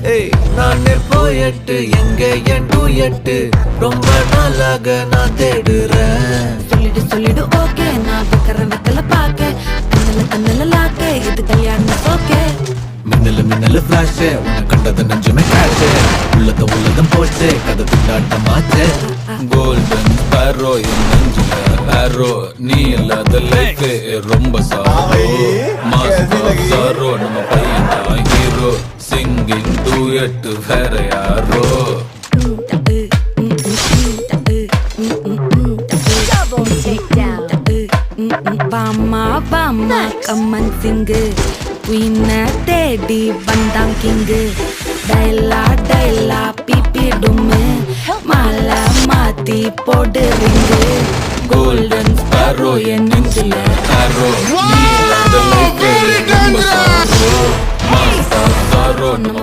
ஏய் நானே போயட்டு எங்க என் டூயட்டு ரொம்ப நாளாக நான் தேடுறேன். சொல்லிடு ஓகே நான் வைக்கிறேன் வெத்தல பாக்க கண்ணல லாக்க இது கல்யாணம் ஓகே. மின்னலு ஃபிளாஷ் உன்னை கண்டது நெஞ்சுமே கிராஷ் உள்ளதம் போச்சு கதை திண்டாட்டமாச்சு. கோல்டன் ஸ்பேரோ என் நெஞ்சுல ஆரோ நீ இல்லாத லைஃப் ரொம்ப சாரோ மாஸ்டர் நம்ம பையன் ஹீரோ சிங்கிங் டூயட் வேற யாரோ. பாமா பாமா கம்மன் சிங்கு குயின தேடி வந்தான் கிங்கு. டைலா பிபி டும்மு மாலை மாத்தி போடு ரிங்கு. கோல்டன் ஸ்பேரோ என் நெஞ்சில ஆரோ நீ இல்லாத லைஃப் ரொம்ப சாரோ மாஸ்டர் நம்ம